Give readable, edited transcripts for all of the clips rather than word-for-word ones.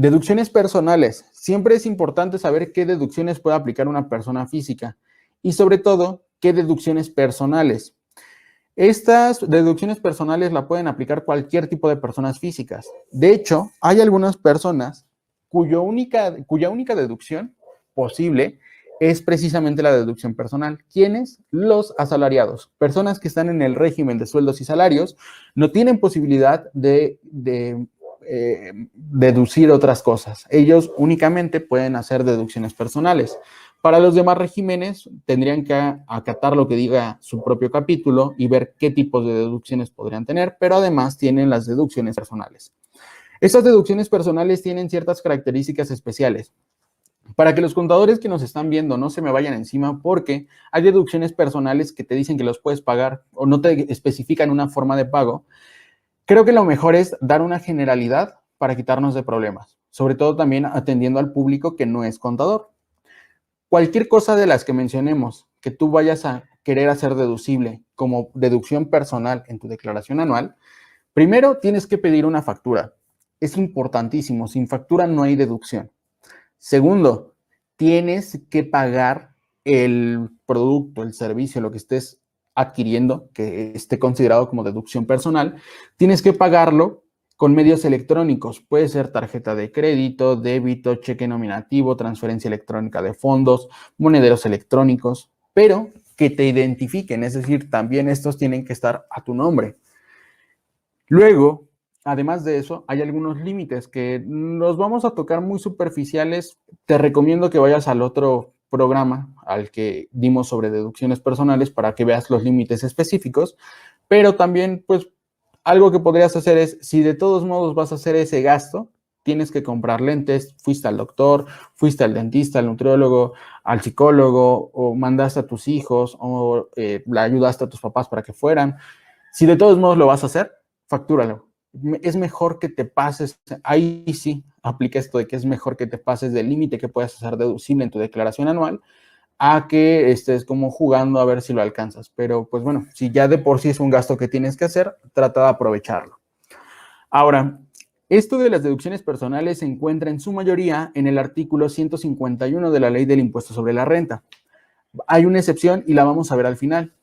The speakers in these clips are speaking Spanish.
Deducciones personales. Siempre es importante saber qué deducciones puede aplicar una persona física y sobre todo, qué deducciones personales. Estas deducciones personales la pueden aplicar cualquier tipo de personas físicas. De hecho, hay algunas personas cuya única deducción posible es precisamente la deducción personal. ¿Quiénes? Los asalariados. Personas que están en el régimen de sueldos y salarios no tienen posibilidad de deducir otras cosas. Ellos únicamente pueden hacer deducciones personales. Para los demás regímenes tendrían que acatar lo que diga su propio capítulo y ver qué tipos de deducciones podrían tener, pero además tienen las deducciones personales. Estas deducciones personales tienen ciertas características especiales. Para que los contadores que nos están viendo no se me vayan encima, porque hay deducciones personales que te dicen que los puedes pagar o no te especifican una forma de pago. Creo que lo mejor es dar una generalidad para quitarnos de problemas, sobre todo también atendiendo al público que no es contador. Cualquier cosa de las que mencionemos que tú vayas a querer hacer deducible como deducción personal en tu declaración anual, primero tienes que pedir una factura. Es importantísimo, sin factura no hay deducción. Segundo, tienes que pagar el producto, el servicio, lo que estés adquiriendo, que esté considerado como deducción personal, tienes que pagarlo con medios electrónicos. Puede ser tarjeta de crédito, débito, cheque nominativo, transferencia electrónica de fondos, monederos electrónicos, pero que te identifiquen, es decir, también estos tienen que estar a tu nombre. Luego, además de eso, hay algunos límites que los vamos a tocar muy superficiales. Te recomiendo que vayas al otro programa al que dimos sobre deducciones personales para que veas los límites específicos, pero también, pues, algo que podrías hacer es, si de todos modos vas a hacer ese gasto, tienes que comprar lentes, fuiste al doctor, fuiste al dentista, al nutriólogo, al psicólogo, o mandaste a tus hijos, o le ayudaste a tus papás para que fueran. Si de todos modos lo vas a hacer, factúralo. Es mejor que te pases, ahí sí aplica esto de que es mejor que te pases del límite que puedas hacer deducible en tu declaración anual a que estés como jugando a ver si lo alcanzas. Pero pues bueno, si ya de por sí es un gasto que tienes que hacer, trata de aprovecharlo. Ahora, esto de las deducciones personales se encuentra en su mayoría en el artículo 151 de la Ley del Impuesto sobre la Renta. Hay una excepción y la vamos a ver al final.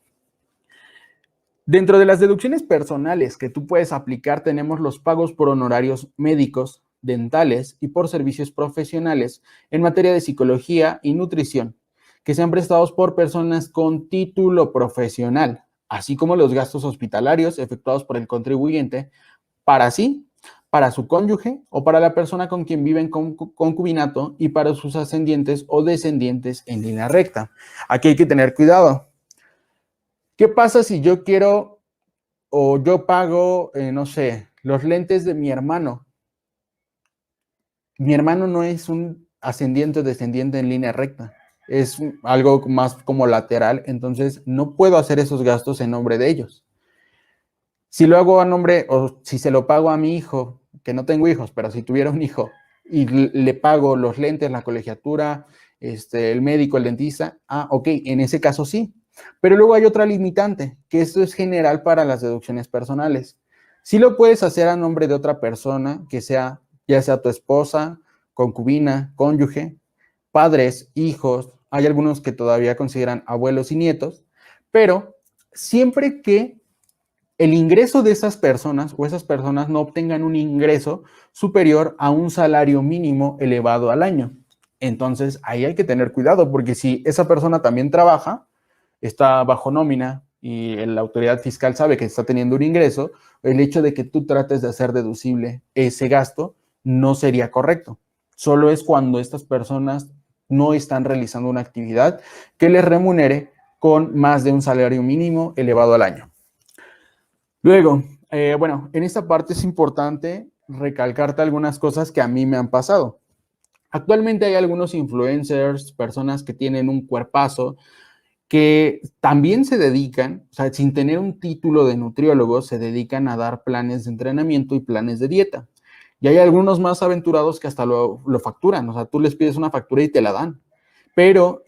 Dentro de las deducciones personales que tú puedes aplicar tenemos los pagos por honorarios médicos, dentales y por servicios profesionales en materia de psicología y nutrición, que sean prestados por personas con título profesional, así como los gastos hospitalarios efectuados por el contribuyente para sí, para su cónyuge o para la persona con quien vive en concubinato y para sus ascendientes o descendientes en línea recta. Aquí hay que tener cuidado. ¿Qué pasa si yo quiero o yo pago, no sé, los lentes de mi hermano? Mi hermano no es un ascendiente o descendiente en línea recta, es algo más como lateral, entonces no puedo hacer esos gastos en nombre de ellos. Si lo hago a nombre, o si se lo pago a mi hijo, que no tengo hijos, pero si tuviera un hijo, y le pago los lentes, la colegiatura, el médico, el dentista, ok, en ese caso sí. Pero luego hay otra limitante, que esto es general para las deducciones personales. Sí lo puedes hacer a nombre de otra persona, que sea, ya sea tu esposa, concubina, cónyuge, padres, hijos, hay algunos que todavía consideran abuelos y nietos, pero siempre que el ingreso de esas personas o esas personas no obtengan un ingreso superior a un salario mínimo elevado al año. Entonces, ahí hay que tener cuidado, porque si esa persona también trabaja, está bajo nómina y la autoridad fiscal sabe que está teniendo un ingreso, el hecho de que tú trates de hacer deducible ese gasto no sería correcto. Solo es cuando estas personas no están realizando una actividad que les remunere con más de un salario mínimo elevado al año. Luego, bueno, en esta parte es importante recalcarte algunas cosas que a mí me han pasado. Actualmente hay algunos influencers, personas que tienen un cuerpazo, que también se dedican, o sea, sin tener un título de nutriólogo, se dedican a dar planes de entrenamiento y planes de dieta. Y hay algunos más aventurados que hasta lo facturan, o sea, tú les pides una factura y te la dan. Pero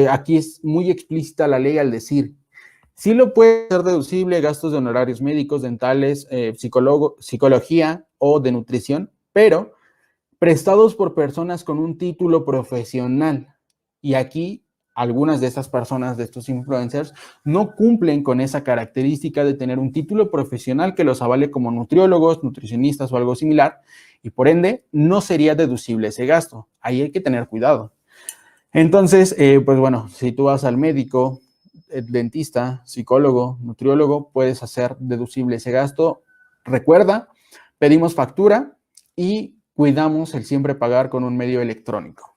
aquí es muy explícita la ley al decir, sí lo puede ser deducible, gastos de honorarios médicos, dentales, psicología o de nutrición, pero prestados por personas con un título profesional. Y aquí algunas de estas personas, de estos influencers, no cumplen con esa característica de tener un título profesional que los avale como nutriólogos, nutricionistas o algo similar, y por ende no sería deducible ese gasto. Ahí hay que tener cuidado. Entonces, pues bueno, si tú vas al médico, dentista, psicólogo, nutriólogo, puedes hacer deducible ese gasto. Recuerda, pedimos factura y cuidamos el siempre pagar con un medio electrónico.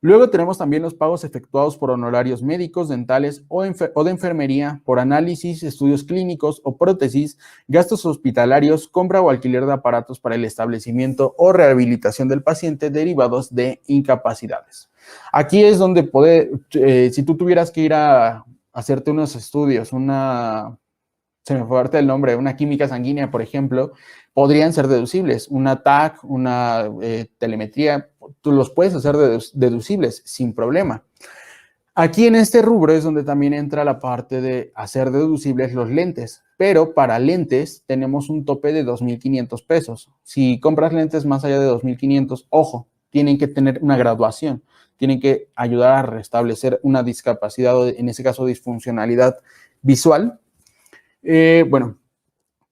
Luego tenemos también los pagos efectuados por honorarios médicos, dentales o de enfermería, por análisis, estudios clínicos o prótesis, gastos hospitalarios, compra o alquiler de aparatos para el establecimiento o rehabilitación del paciente derivados de incapacidades. Aquí es donde si tú tuvieras que ir a hacerte unos estudios, se me fue el nombre, una química sanguínea, por ejemplo, podrían ser deducibles. Una TAC, una telemetría, tú los puedes hacer deducibles sin problema. Aquí en este rubro es donde también entra la parte de hacer deducibles los lentes, pero para lentes tenemos un tope de 2,500 pesos. Si compras lentes más allá de 2,500, ojo, tienen que tener una graduación, tienen que ayudar a restablecer una discapacidad, o en ese caso disfuncionalidad visual. Bueno,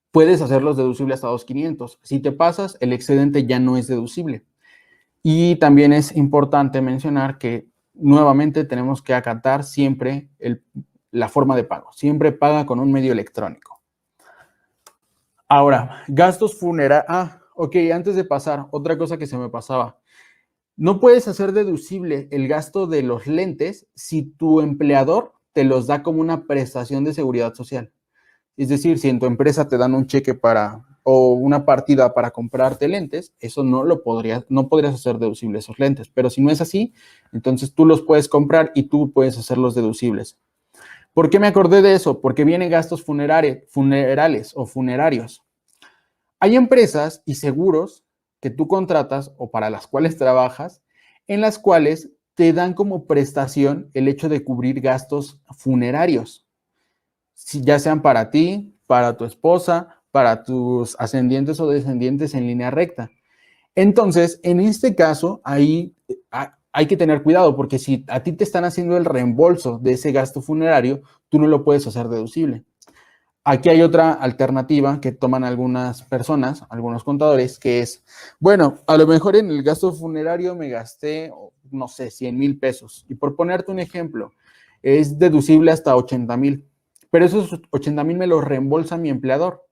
puedes hacerlos deducibles hasta 2,500. Si te pasas, el excedente ya no es deducible. Y también es importante mencionar que nuevamente tenemos que acatar siempre la forma de pago. Siempre paga con un medio electrónico. Ahora, gastos funerarios. Ok, antes de pasar, otra cosa que se me pasaba. No puedes hacer deducible el gasto de los lentes si tu empleador te los da como una prestación de seguridad social. Es decir, si en tu empresa te dan un cheque o una partida para comprarte lentes, eso no podrías hacer deducibles esos lentes. Pero si no es así, entonces tú los puedes comprar y tú puedes hacerlos deducibles. ¿Por qué me acordé de eso? Porque vienen gastos funerales o funerarios. Hay empresas y seguros que tú contratas o para las cuales trabajas, en las cuales te dan como prestación el hecho de cubrir gastos funerarios, ya sean para ti, para tu esposa, para tus ascendientes o descendientes en línea recta. Entonces, en este caso, ahí hay que tener cuidado, porque si a ti te están haciendo el reembolso de ese gasto funerario, tú no lo puedes hacer deducible. Aquí hay otra alternativa que toman algunas personas, algunos contadores, que es, bueno, a lo mejor en el gasto funerario me gasté, no sé, 100,000 pesos. Y por ponerte un ejemplo, es deducible hasta 80,000. Pero esos 80,000 me los reembolsa mi empleador.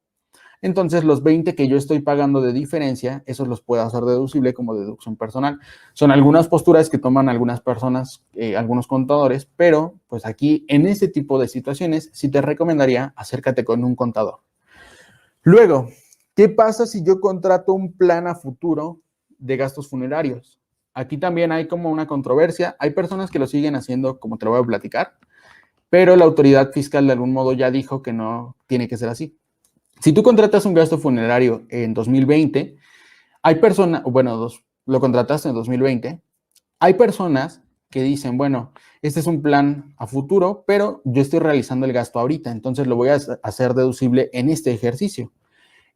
Entonces, los 20 que yo estoy pagando de diferencia, esos los puedo hacer deducible como deducción personal. Son algunas posturas que toman algunas personas, algunos contadores, pero pues aquí en este tipo de situaciones sí te recomendaría acércate con un contador. Luego, ¿qué pasa si yo contrato un plan a futuro de gastos funerarios? Aquí también hay como una controversia. Hay personas que lo siguen haciendo, como te lo voy a platicar, pero la autoridad fiscal de algún modo ya dijo que no tiene que ser así. Si tú contratas un gasto funerario en 2020, hay personas, bueno, lo contrataste en 2020, hay personas que dicen, bueno, este es un plan a futuro, pero yo estoy realizando el gasto ahorita, entonces lo voy a hacer deducible en este ejercicio.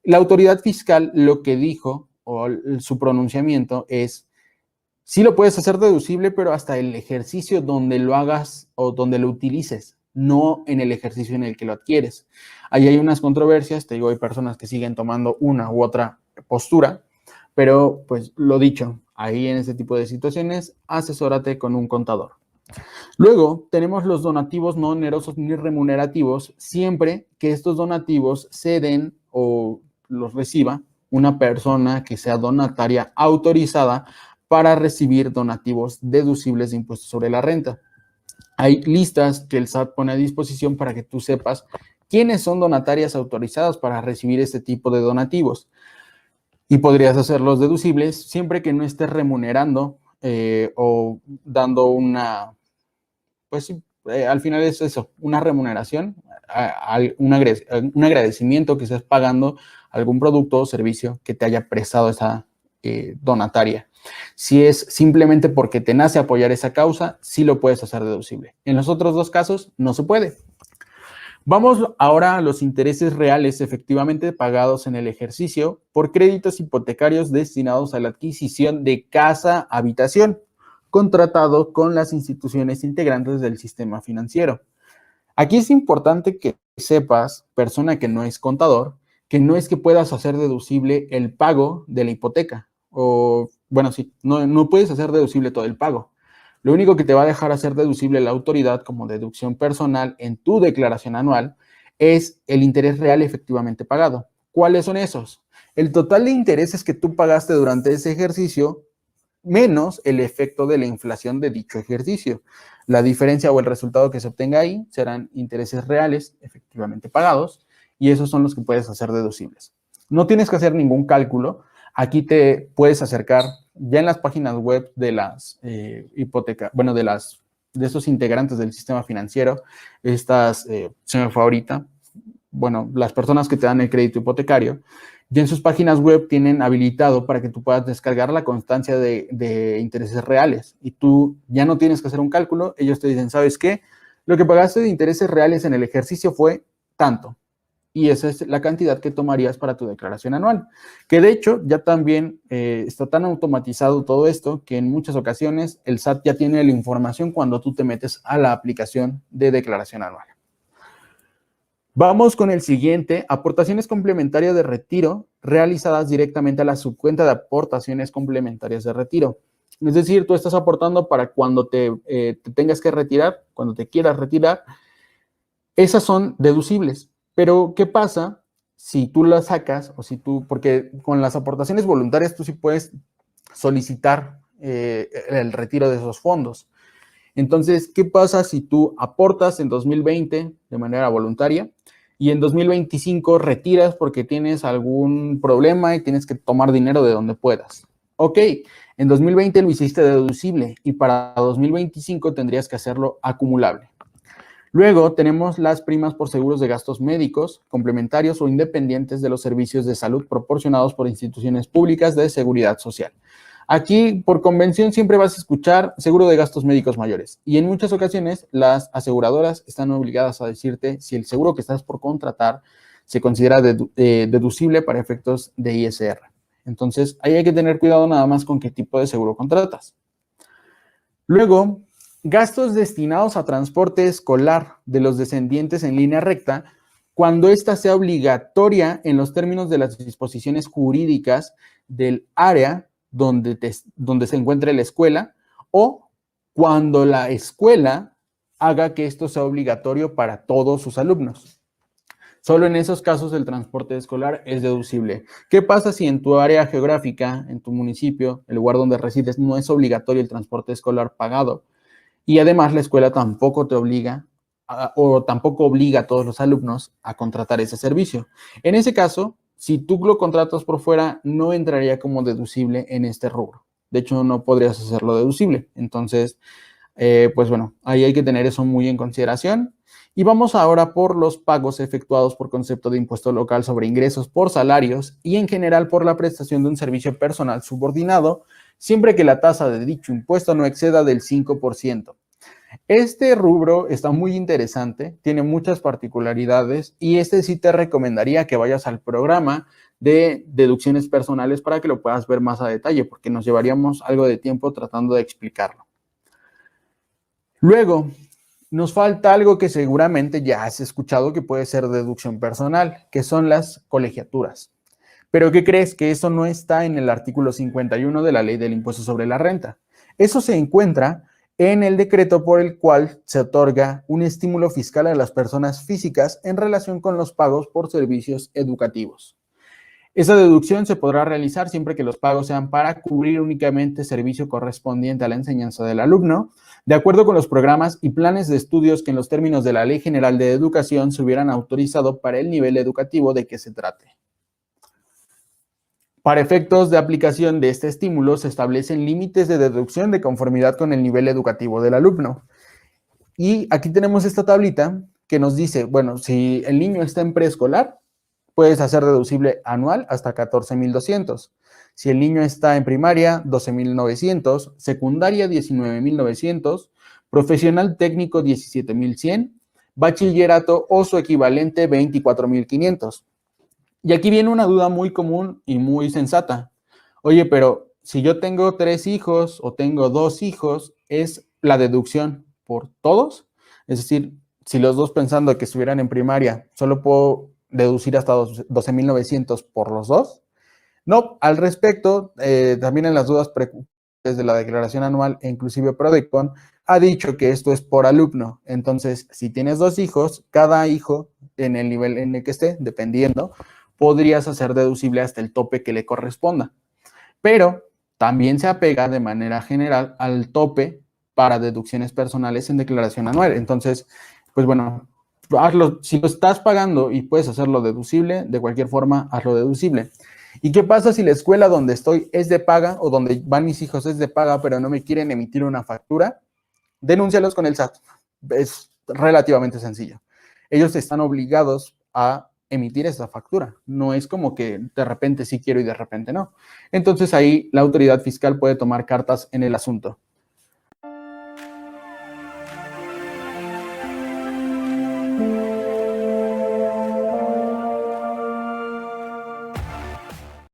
La autoridad fiscal lo que dijo, o su pronunciamiento es, sí lo puedes hacer deducible, pero hasta el ejercicio donde lo hagas o donde lo utilices, no en el ejercicio en el que lo adquieres. Ahí hay unas controversias, te digo, hay personas que siguen tomando una u otra postura, pero pues lo dicho, ahí en este tipo de situaciones, asesórate con un contador. Luego tenemos los donativos no onerosos ni remunerativos, siempre que estos donativos se den o los reciba una persona que sea donataria autorizada para recibir donativos deducibles de impuestos sobre la renta. Hay listas que el SAT pone a disposición para que tú sepas quiénes son donatarias autorizadas para recibir este tipo de donativos. Y podrías hacerlos deducibles siempre que no estés remunerando o dando pues sí, al final es eso, una remuneración, un agradecimiento que estés pagando algún producto o servicio que te haya prestado esa donataria. Si es simplemente porque te nace apoyar esa causa, sí lo puedes hacer deducible. En los otros dos casos, no se puede. Vamos ahora a los intereses reales efectivamente pagados en el ejercicio por créditos hipotecarios destinados a la adquisición de casa-habitación, contratado con las instituciones integrantes del sistema financiero. Aquí es importante que sepas, persona que no es contador, que no es que puedas hacer deducible el pago de la hipoteca. O, bueno, sí, no puedes hacer deducible todo el pago. Lo único que te va a dejar hacer deducible la autoridad como deducción personal en tu declaración anual es el interés real efectivamente pagado. ¿Cuáles son esos? El total de intereses que tú pagaste durante ese ejercicio menos el efecto de la inflación de dicho ejercicio. La diferencia o el resultado que se obtenga ahí serán intereses reales efectivamente pagados y esos son los que puedes hacer deducibles. No tienes que hacer ningún cálculo. Aquí te puedes acercar ya en las páginas web de las hipotecas, bueno, de estos integrantes del sistema financiero. Se me fue ahorita, bueno, las personas que te dan el crédito hipotecario, y en sus páginas web tienen habilitado para que tú puedas descargar la constancia de intereses reales y tú ya no tienes que hacer un cálculo. Ellos te dicen, ¿sabes qué? Lo que pagaste de intereses reales en el ejercicio fue tanto y esa es la cantidad que tomarías para tu declaración anual. Que de hecho ya también está tan automatizado todo esto que en muchas ocasiones el SAT ya tiene la información cuando tú te metes a la aplicación de declaración anual. Vamos con el siguiente, aportaciones complementarias de retiro realizadas directamente a la subcuenta de aportaciones complementarias de retiro. Es decir, tú estás aportando para cuando te tengas que retirar, cuando te quieras retirar, esas son deducibles. Pero, ¿qué pasa si tú las sacas o si tú, porque con las aportaciones voluntarias tú sí puedes solicitar el retiro de esos fondos? Entonces, ¿qué pasa si tú aportas en 2020 de manera voluntaria y en 2025 retiras porque tienes algún problema y tienes que tomar dinero de donde puedas? Ok, en 2020 lo hiciste deducible y para 2025 tendrías que hacerlo acumulable. Luego tenemos las primas por seguros de gastos médicos, complementarios o independientes de los servicios de salud proporcionados por instituciones públicas de seguridad social. Aquí, por convención, siempre vas a escuchar seguro de gastos médicos mayores y en muchas ocasiones las aseguradoras están obligadas a decirte si el seguro que estás por contratar se considera deducible para efectos de ISR. Entonces, ahí hay que tener cuidado nada más con qué tipo de seguro contratas. Luego, gastos destinados a transporte escolar de los descendientes en línea recta cuando ésta sea obligatoria en los términos de las disposiciones jurídicas del área donde se encuentre la escuela o cuando la escuela haga que esto sea obligatorio para todos sus alumnos. Solo en esos casos el transporte escolar es deducible. ¿Qué pasa si en tu área geográfica, en tu municipio, el lugar donde resides, no es obligatorio el transporte escolar pagado? Y además la escuela tampoco te obliga o tampoco obliga a todos los alumnos a contratar ese servicio. En ese caso, si tú lo contratas por fuera, no entraría como deducible en este rubro. De hecho, no podrías hacerlo deducible. Entonces, pues bueno, ahí hay que tener eso muy en consideración. Y vamos ahora por los pagos efectuados por concepto de impuesto local sobre ingresos por salarios y en general por la prestación de un servicio personal subordinado, siempre que la tasa de dicho impuesto no exceda del 5%. Este rubro está muy interesante, tiene muchas particularidades y este sí te recomendaría que vayas al programa de deducciones personales para que lo puedas ver más a detalle, porque nos llevaríamos algo de tiempo tratando de explicarlo. Luego, nos falta algo que seguramente ya has escuchado que puede ser deducción personal, que son las colegiaturas. Pero ¿qué crees? Que eso no está en el artículo 51 de la Ley del Impuesto sobre la Renta. Eso se encuentra en el decreto por el cual se otorga un estímulo fiscal a las personas físicas en relación con los pagos por servicios educativos. Esa deducción se podrá realizar siempre que los pagos sean para cubrir únicamente servicio correspondiente a la enseñanza del alumno, de acuerdo con los programas y planes de estudios que en los términos de la Ley General de Educación se hubieran autorizado para el nivel educativo de que se trate. Para efectos de aplicación de este estímulo se establecen límites de deducción de conformidad con el nivel educativo del alumno. Y aquí tenemos esta tablita que nos dice, bueno, si el niño está en preescolar, puedes hacer deducible anual hasta 14,200. Si el niño está en primaria, 12,900, secundaria, 19,900, profesional técnico, 17,100, bachillerato o su equivalente 24,500. Y aquí viene una duda muy común y muy sensata. Oye, pero si yo tengo 3 hijos o tengo 2 hijos, ¿es la deducción por todos? Es decir, si los dos pensando que estuvieran en primaria, solo puedo deducir hasta 12,900 por los dos. No, al respecto, también en las dudas desde la declaración anual e inclusive Prodecon ha dicho que esto es por alumno. Entonces, si tienes 2 hijos, cada hijo en el nivel en el que esté, dependiendo, podrías hacer deducible hasta el tope que le corresponda. Pero también se apega de manera general al tope para deducciones personales en declaración anual. Entonces, pues bueno, hazlo, si lo estás pagando y puedes hacerlo deducible, de cualquier forma, hazlo deducible. ¿Y qué pasa si la escuela donde estoy es de paga o donde van mis hijos es de paga, pero no me quieren emitir una factura? Denúncialos con el SAT. Es relativamente sencillo. Ellos están obligados a emitir esa factura. No es como que de repente sí quiero y de repente no. Entonces ahí la autoridad fiscal puede tomar cartas en el asunto.